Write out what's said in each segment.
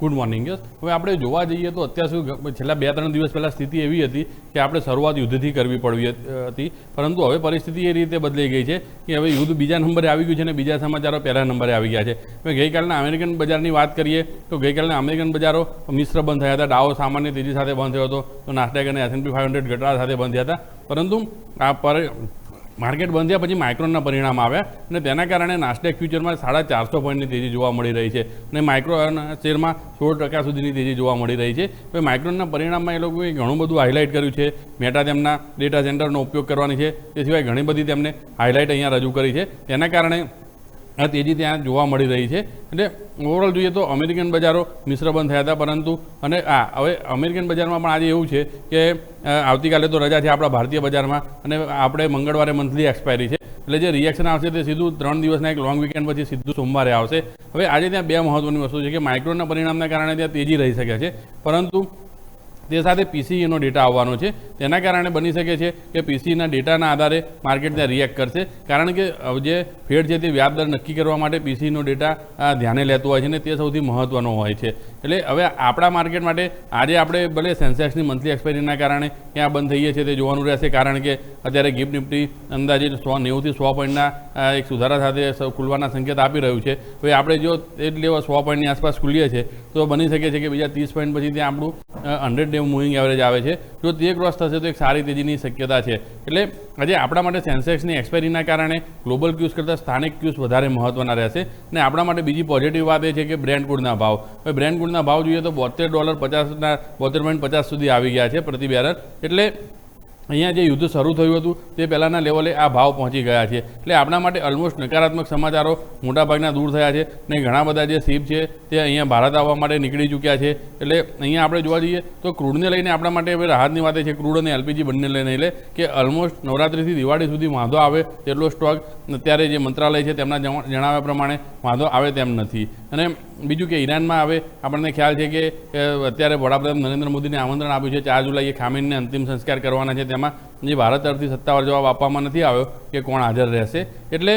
Good morning. Yes, હવે આપણે જોવા જઈએ તો અત્યાર સુધી છેલ્લા 2-3 દિવસ પહેલાં સ્થિતિ એવી હતી કે આપણે શરૂઆત યુદ્ધથી કરવી પડી હતી, પરંતુ હવે પરિસ્થિતિ એ રીતે બદલાઈ ગઈ છે કે હવે યુદ્ધ બીજા નંબરે આવી ગયું છે અને બીજા સમાચારો પહેલા નંબરે આવી ગયા છે. હવે ગઈકાલના અમેરિકન બજારની વાત કરીએ તો ગઈકાલના અમેરિકન બજારો મિશ્ર બંધ થયા હતા. ડાઉ સામાન્ય તેજી સાથે બંધ થયો હતો, તો નાસ્ડેક અને S&P 500 ઘટાડા સાથે બંધ થયા હતા. પરંતુ આ માર્કેટ બંધ થયા પછી માઇક્રોનના પરિણામ આવ્યા અને તેના કારણે નાસ્ડેક ફ્યુચરમાં 450 પોઈન્ટની તેજી જોવા મળી રહી છે અને માઇક્રોના શેરમાં 16% સુધીની તેજી જોવા મળી રહી છે. હવે માઇક્રોનના પરિણામમાં એ લોકોએ ઘણું બધું હાઇલાઇટ કર્યું છે. મેટા તેમના ડેટા સેન્ટરનો ઉપયોગ કરવાની છે, તે સિવાય ઘણી બધી તેમને હાઇલાઇટ અહીંયા રજૂ કરી છે. તેના કારણે આ તેજી ત્યાં જોવા મળી રહી છે. એટલે ઓવરઓલ જોઈએ તો અમેરિકન બજારો મિશ્ર બંધ થયા હતા, પરંતુ અને હવે અમેરિકન બજારમાં પણ આજે એવું છે કે આવતીકાલે તો રજા છે આપણા ભારતીય બજારમાં અને આપણે મંગળવારે મંથલી એક્સપાયરી છે, એટલે જે રિએક્શન આવશે તે સીધું 3 દિવસના એક લોંગ વીકેન્ડ પછી સીધું સોમવારે આવશે. હવે આજે ત્યાં 2 મહત્વની વસ્તુ છે કે માઇક્રોના પરિણામના કારણે ત્યાં તેજી રહી શકે છે, પરંતુ તે સાથે પીસીઈનો ડેટા આવવાનો છે. તેના કારણે બની શકે છે કે પીસીઈના ડેટાના આધારે માર્કેટ ત્યાં રિએક્ટ કરશે, કારણ કે જે ફેડ છે તે વ્યાજ દર નક્કી કરવા માટે પીસીઈનો ડેટા ધ્યાને લેતો હોય છે અને તે સૌથી મહત્ત્વનો હોય છે. એટલે હવે આપણા માર્કેટ માટે આજે આપણે ભલે સેન્સેક્સની મંથલી એક્સપાયરીના કારણે ક્યાં બંધ થઈએ છીએ તે જોવાનું રહેશે, કારણ કે અત્યારે ગિફ્ટ નિફ્ટી અંદાજે 90 થી 100 પોઈન્ટના એક સુધારા સાથે ખુલવાના સંકેત આપી રહ્યું છે. હવે આપણે જો એટલે 100 પોઈન્ટની આસપાસ ખુલીએ છીએ તો બની શકે છે કે બીજા 30 પોઈન્ટ પછી ત્યાં આપણું 100 ડે મૂવિંગ એવરેજ આવે છે. જો તે ક્રોસ થશે તો એક સારી તેજીની શક્યતા છે. એટલે આજે આપણા માટે સેન્સેક્સની એક્સપાયરીના કારણે ગ્લોબલ ક્યુઝ કરતાં સ્થાનિક ક્યુઝ વધારે મહત્ત્વના રહેશે. અને આપણા માટે બીજી પોઝિટિવ વાત એ છે કે બ્રેન્ટ ક્રૂડના ભાવ, હવે બ્રેન્ટ ક્રૂડના ભાવ જોઈએ તો $72.50 72.50 સુધી આવી ગયા છે પ્રતિ બેરલ. એટલે અહીંયા જે યુદ્ધ શરૂ થયું હતું તે પહેલાંના લેવલે આ ભાવ પહોંચી ગયા છે. એટલે આપણા માટે ઓલમોસ્ટ નકારાત્મક સમાચારો મોટાભાગના દૂર થયા છે અને ઘણા બધા જે શિપ છે તે અહીંયા ભારત આવવા માટે નીકળી ચૂક્યા છે. એટલે અહીંયા આપણે જોવા જઈએ તો ક્રૂડને લઈને આપણા માટે હવે રાહતની વાત છે, ક્રૂડ અને એલપીજી બંને લઈને એટલે કે ઓલમોસ્ટ નવરાત્રિથી દિવાળી સુધી વાંધો આવે તેટલો સ્ટોક અત્યારે જે મંત્રાલય છે તેમના જણાવ્યા પ્રમાણે વાંધો આવે તેમ નથી. અને બીજું કે ઈરાનમાં હવે આપણને ખ્યાલ છે કે અત્યારે વડાપ્રધાન નરેન્દ્ર મોદીને આમંત્રણ આપ્યું છે 4 જુલાઈએ ખામેનીને અંતિમ સંસ્કાર કરવાના છે. તેમાં જે ભારત તરફથી સત્તાવાર જવાબ આપવામાં નથી આવ્યો કે કોણ હાજર રહેશે. એટલે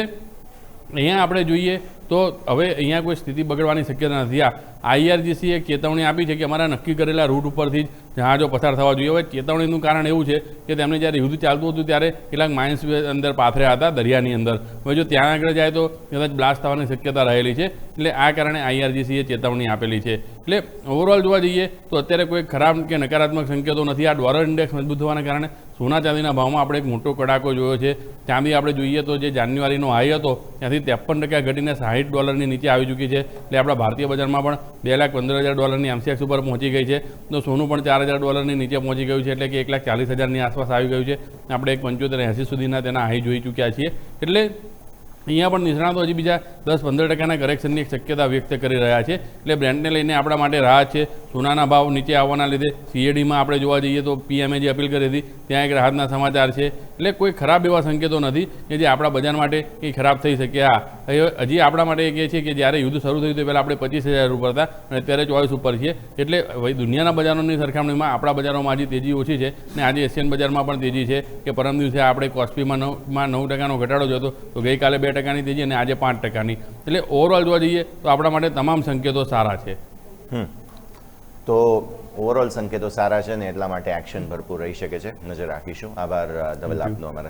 અહીંયા આપણે જોઈએ તો હવે અહીંયા કોઈ સ્થિતિ બગડવાની શક્યતા નથી. IRGC એ ચેતવણી આપી છે કે અમારા નક્કી કરેલા રૂટ ઉપરથી જ જહાજો પસાર થવા જોઈએ. હવે ચેતવણીનું કારણ એવું છે કે તેમને જ્યારે યુદ્ધ ચાલતું હતું ત્યારે કેટલાક માઇન્સ અંદર પાથર્યા હતા દરિયાની અંદર. હવે જો ત્યાં આગળ જાય તો કદાચ બ્લાસ્ટ થવાની શક્યતા રહેલી છે. એટલે આ કારણે IRGC એ ચેતવણી આપેલી છે. એટલે ઓવરઓલ જોવા જઈએ તો અત્યારે કોઈ ખરાબ કે નકારાત્મક સંકેતો નથી. આ ડોલર ઇન્ડેક્સ મજબૂત થવાના કારણે સોના ચાંદીના ભાવમાં આપણે એક મોટો કડાકો જોયો છે. ચાંદી આપણે જોઈએ તો જે જાન્યુઆરીનો હાઈ હતો ત્યાંથી 53% ઘટીને $60 નીચે આવી ચૂકી છે. એટલે આપણા ભારતીય બજારમાં પણ $2,15,000 MCX ઉપર પહોંચી ગઈ છે. તો સોનું પણ $4,000 નીચે પહોંચી ગયું છે, એટલે કે 1,40,000ની આસપાસ આવી ગયું છે. આપણે 75-80 સુધીના તેના હાઈ જોઈ ચૂક્યા છીએ. એટલે અહીંયા પણ નિષ્ણાતો હજી બીજા 10-15% કરેક્શનની એક શક્યતા વ્યક્ત કરી રહ્યા છે. એટલે બ્રેન્ડને લઈને આપણા માટે રાહત છે. સોનાના ભાવ નીચે આવવાના લીધે CADમાં આપણે જોવા જઈએ તો PMએ જે અપીલ કરી હતી ત્યાં એક રાહતના સમાચાર છે. એટલે કોઈ ખરાબ એવા સંકેતો નથી કે જે આપણા બજાર માટે કંઈ ખરાબ થઈ શકે. હજી આપણા માટે એક એ છે કે જ્યારે યુદ્ધ શરૂ થયું તે પહેલાં આપણે 25,000 ઉપર હતા અને અત્યારે 24 ઉપર છીએ. એટલે દુનિયાના બજારોની સરખામણીમાં આપણા બજારોમાં હજી તેજી ઓછી છે અને આજે એશિયન બજારમાં પણ તેજી છે. કે પરમ દિવસે આપણે કોસ્પીમાં 9% ઘટાડો જોયો હતો, તો ગઈકાલે 2%ની તેજી અને આજે 5%ની. એટલે ઓવરઓલ જોવા જઈએ તો આપણા માટે તમામ સંકેતો સારા છે. તો ઓવરઓલ સંકેતો સારા છે ને એટલા માટે એક્શન ભરપૂર રહી શકે છે. નજર રાખીશું. આભાર ધવલ આપનો અમારા